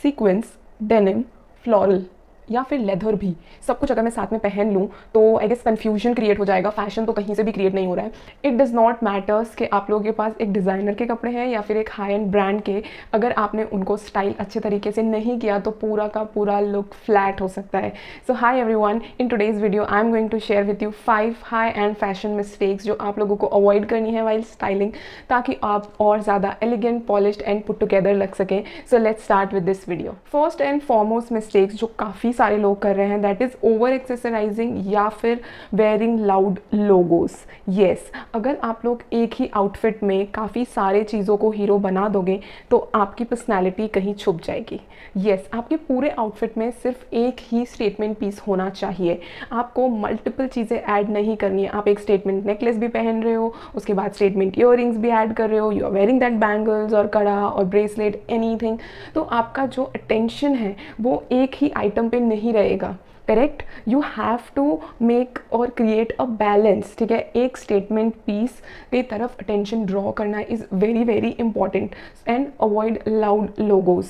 Sequence, denim, floral या फिर leather भी, सब कुछ अगर मैं साथ में पहन लूँ तो आई गेस कन्फ्यूजन क्रिएट हो जाएगा। फैशन तो कहीं से भी क्रिएट नहीं हो रहा है। इट डज़ नॉट मैटर्स कि आप लोगों के पास एक डिज़ाइनर के कपड़े हैं या फिर एक हाई एंड ब्रांड के, अगर आपने उनको स्टाइल अच्छे तरीके से नहीं किया तो पूरा का पूरा लुक फ्लैट हो सकता है। So hi everyone, in today's video I am going to share with you 5 high end fashion mistakes जो आप लोगों को अवॉइड करनी है वाइल स्टाइलिंग, ताकि आप और ज़्यादा elegant, polished and put together लग सकें। So let's start with this video. First and foremost mistakes जो काफ़ी सारे लोग कर रहे हैं, दैट इज़ ओवर एक्सेसराइजिंग या फिर वेयरिंग लाउड लोगोस। येस, अगर आप लोग एक ही आउटफिट में काफ़ी सारे चीज़ों को हीरो बना दोगे तो आपकी पर्सनैलिटी कहीं छुप जाएगी। येस, आपके पूरे आउटफिट में सिर्फ एक ही स्टेटमेंट पीस होना चाहिए। आपको मल्टीपल चीज़ें ऐड नहीं करनी है। आप एक स्टेटमेंट नेकलेस भी पहन रहे हो, उसके बाद स्टेटमेंट ईयररिंग्स भी ऐड कर रहे हो, you are wearing that bangles और कड़ा और ब्रेसलेट, एनीथिंग, तो आपका जो अटेंशन है वो एक ही आइटम पे नहीं रहेगा। Correct, you have to make और क्रिएट अ बैलेंस। ठीक है, एक स्टेटमेंट पीस की तरफ अटेंशन ड्रॉ करना is very very important and avoid loud logos.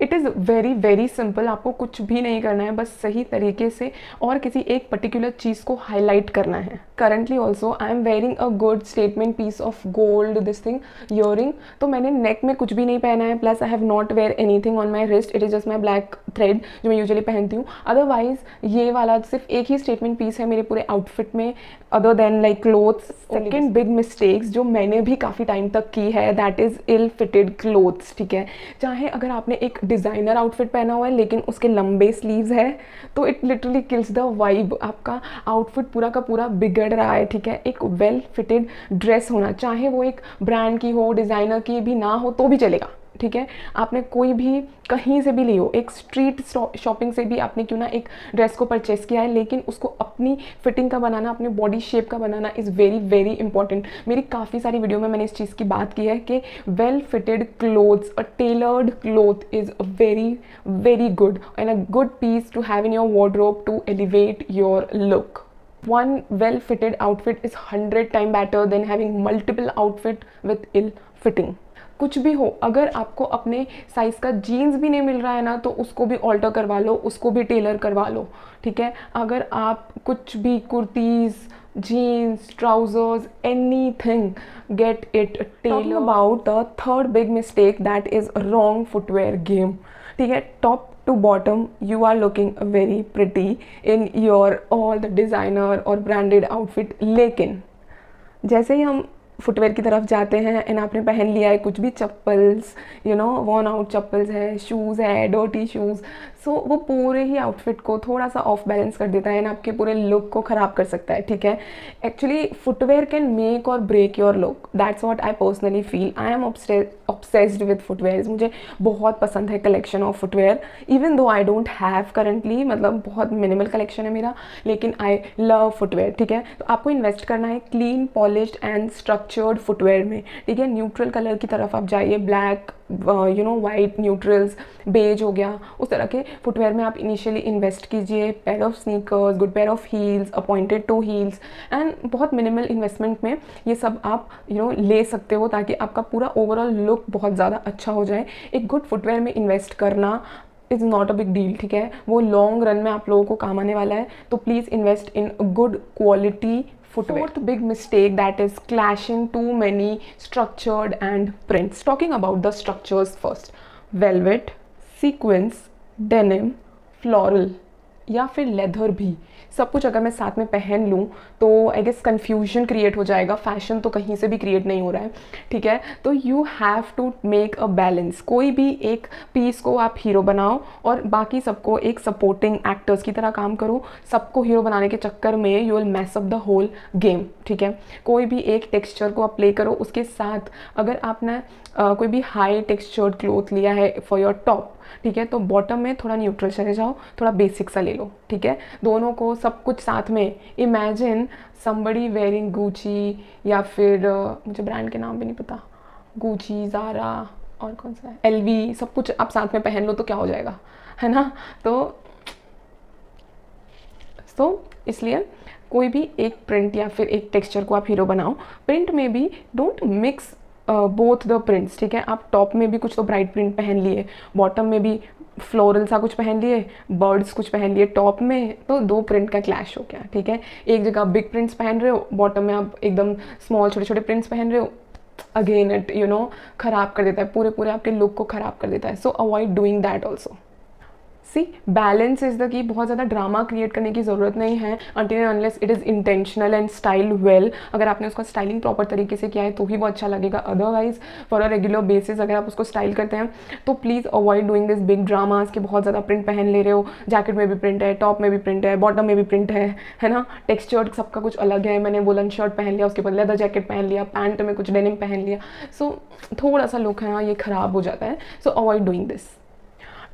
It is very very simple, आपको कुछ भी नहीं करना है, बस सही तरीके से और किसी एक पर्टिकुलर चीज़ को हाईलाइट करना है। Currently also I am wearing a good statement piece of gold this thing earring, तो मैंने नेक में कुछ भी नहीं पहना है, plus I have not wear anything on my wrist, it is just my black thread जो मैं यूजुअली पहनती हूँ। अदरवाइज ये वाला सिर्फ एक ही स्टेटमेंट पीस है मेरे पूरे आउटफिट में, other than like clothes. Second big mistakes जो मैंने भी काफ़ी टाइम तक की है, that is ill fitted clothes. ठीक है, चाहे अगर आपने एक डिज़ाइनर आउटफिट पहना हुआ है लेकिन उसके लंबे स्लीव्स है तो it literally kills the vibe, आपका आउटफिट पूरा का पूरा बिगड़ रहा है। ठीक है, एक वेल फिटेड ड्रेस होना, चाहे वो एक ब्रांड की हो, डिज़ाइनर की भी ना हो तो भी चलेगा। ठीक है, आपने कोई भी कहीं से भी ली हो, एक स्ट्रीट शॉपिंग से भी आपने क्यों ना एक ड्रेस को परचेस किया है, लेकिन उसको अपनी फिटिंग का बनाना, अपने बॉडी शेप का बनाना इज़ वेरी वेरी इंपॉर्टेंट। मेरी काफ़ी सारी वीडियो में मैंने इस चीज़ की बात की है कि well fitted clothes, a tailored cloth is very very good and a good piece to have in your wardrobe to elevate your look. One well fitted outfit is 100 times better than having multiple outfit with ill fitting. कुछ भी हो, अगर आपको अपने size का jeans भी नहीं मिल रहा है ना तो उसको भी ऑल्टर करवा लो, उसको भी टेलर करवा लो। ठीक है, अगर आप कुछ भी kurtis, jeans, trousers, anything, get it tailor. Talking about the third big mistake, that is wrong footwear game. ठीक है, top to bottom you are looking very pretty in your all the designer और branded outfit, लेकिन जैसे ही हम footwear की तरफ जाते हैं एंड आपने पहन लिया है कुछ भी chappals, you know worn out chappals है, शूज़ है, डर्टी शूज़, सो वो पूरे ही आउटफिट को थोड़ा सा ऑफ बैलेंस कर देता है एंड आपके पूरे लुक को ख़राब कर सकता है। ठीक है, एक्चुअली फुटवेयर कैन मेक और break your look, that's what I personally feel. I am obsessed with footwear, मुझे बहुत पसंद है collection of footwear, even though I don't have currently, मतलब बहुत मिनिमल कलेक्शन है मेरा, लेकिन आई लव फुटवेयर। ठीक है, तो आपको इन्वेस्ट करना है clean, polished and structured footwear में। ठीक है, न्यूट्रल कलर की तरफ आप जाइए, black, you know white, neutrals, beige हो गया, उस तरह के फुटवेयर में आप इनिशियली इन्वेस्ट कीजिए। Pair of sneakers, good pair of heels, a pointed toe heels, and बहुत मिनिमल इन्वेस्टमेंट में ये सब आप ले सकते हो ताकि आपका पूरा ओवरऑल लुक बहुत ज़्यादा अच्छा हो जाए। एक गुड फुटवेयर में इन्वेस्ट करना is not a big deal. ठीक है, वो लॉन्ग रन में आप लोगों को काम आने वाला है, तो please invest in good quality footwear. Fourth big mistake, that is clashing too many structured and prints. Talking about the structures first, velvet, sequins, denim, floral या फिर लेदर भी, सब कुछ अगर मैं साथ में पहन लूँ तो आई गेस कन्फ्यूजन क्रिएट हो जाएगा। फैशन तो कहीं से भी क्रिएट नहीं हो रहा है। ठीक है, तो you have to make a balance. कोई भी एक पीस को आप हीरो बनाओ और बाकी सबको एक सपोर्टिंग एक्टर्स की तरह काम करो। सबको हीरो बनाने के चक्कर में you will mess up the whole game. ठीक है, कोई भी एक टेक्सचर को आप प्ले करो, उसके साथ अगर आपने कोई भी हाई टेक्सचर्ड क्लोथ लिया है फॉर योर टॉप, ठीक है, तो बॉटम में थोड़ा न्यूट्रल चले जाओ, थोड़ा बेसिक सा ले लो। ठीक है, दोनों को सब कुछ साथ में। इमेजिन समबडी वेयरिंग गुची या फिर मुझे ब्रांड के नाम भी नहीं पता, गुची, ज़ारा और कौन सा है, LV, सब कुछ आप साथ में पहन लो तो क्या हो जाएगा, है ना। तो इसलिए कोई भी एक प्रिंट या फिर एक टेक्सचर को आप हीरो बनाओ। प्रिंट में भी don't mix both the prints, ठीक है। आप टॉप में भी कुछ तो ब्राइट प्रिंट पहन लिए, बॉटम में भी फ्लोरल सा कुछ पहन लिए, बर्ड्स कुछ पहन लिए टॉप में, तो दो प्रिंट का क्लैश हो गया, ठीक है। एक जगह आप बिग प्रिंट्स पहन रहे हो, बॉटम में आप एकदम स्मॉल छोटे छोटे प्रिंट्स पहन रहे हो, अगेन इट खराब कर देता है, पूरे पूरे आपके लुक को खराब कर देता है। So avoid doing that also. See balance is the key, बहुत ज़्यादा ड्रामा क्रिएट करने की ज़रूरत नहीं है until and unless it is intentional and style well. अगर आपने उसका स्टाइलिंग प्रॉपर तरीके से किया है तो ही वो अच्छा लगेगा, otherwise for a regular basis अगर आप उसको स्टाइल करते हैं तो please avoid doing this big dramas कि बहुत ज़्यादा प्रिंट पहन ले रहे हो, जैकेट में भी प्रिंट है, टॉप में भी प्रिंट है, बॉटम में भी प्रिंट है ना। टेक्सचर सबका कुछ अलग है, मैंने वुलन शर्ट पहन लिया, उसके बाद लेदर जैकेट पहन लिया, पैंट में कुछ डेनिम पहन लिया, सो थोड़ा सा लुक है ये ख़राब हो जाता है। So avoid doing this.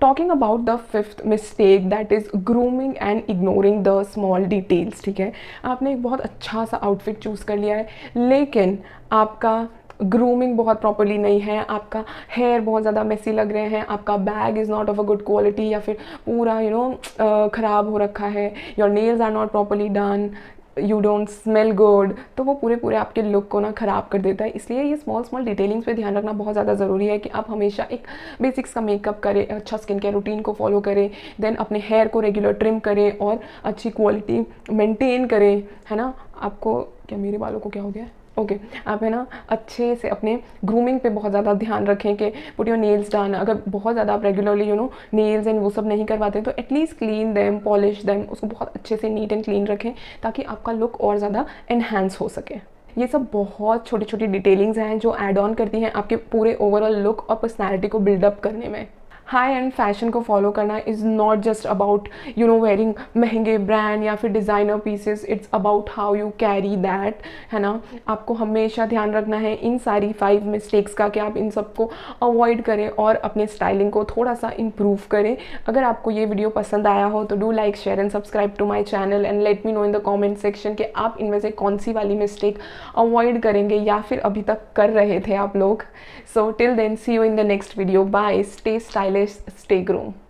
Talking about the fifth mistake that is grooming and ignoring the small details, ठीक है। आपने एक बहुत अच्छा सा आउटफिट चूज़ कर लिया है, लेकिन आपका ग्रूमिंग बहुत प्रॉपरली नहीं है, आपका हेयर बहुत ज़्यादा मेसी लग रहे हैं, आपका bag is not of a good quality, या फिर पूरा ख़राब हो रखा है, your nails are not properly done, you don't smell good, तो वो पूरे पूरे आपके लुक को ना ख़राब कर देता है। इसलिए ये स्मॉल स्मॉल डिटेलिंग्स पे ध्यान रखना बहुत ज़्यादा ज़रूरी है कि आप हमेशा एक बेसिक्स का मेकअप करें, अच्छा स्किन केयर रूटीन को फॉलो करें, देन अपने हेयर को रेगुलर ट्रिम करें और अच्छी क्वालिटी मेंटेन करें, है ना। आपको क्या, मेरे बालों को क्या हो गया, ओके आप है ना अच्छे से अपने ग्रूमिंग पे बहुत ज़्यादा ध्यान रखें कि पुट योर नेल्स डन। अगर बहुत ज़्यादा आप रेगुलरली नेल्स एंड वो सब नहीं करवाते तो at least clean them, polish them, उसको बहुत अच्छे से नीट एंड क्लीन रखें ताकि आपका लुक और ज़्यादा एनहांस हो सके। ये सब बहुत छोटी छोटी डिटेलिंग्स हैं जो ऐड ऑन करती हैं आपके पूरे ओवरऑल लुक और पर्सनैलिटी को बिल्डअप करने में। हाई एंड फैशन को फॉलो करना is not just about wearing महंगे ब्रांड या फिर designer pieces, it's about how you carry that, है ना। आपको हमेशा ध्यान रखना है इन सारी 5 मिस्टेक्स का कि आप इन सबको अवॉइड करें और अपने स्टाइलिंग को थोड़ा सा इम्प्रूव करें। अगर आपको ये वीडियो पसंद आया हो तो do like, share and subscribe to my channel and let me know in the comment section कि आप इनमें से कौन सी वाली मिस्टेक अवॉइड करेंगे या फिर अभी तक कर रहे थे आप लोग। So till then see you in the next video, bye, stay stylish, stay groomed.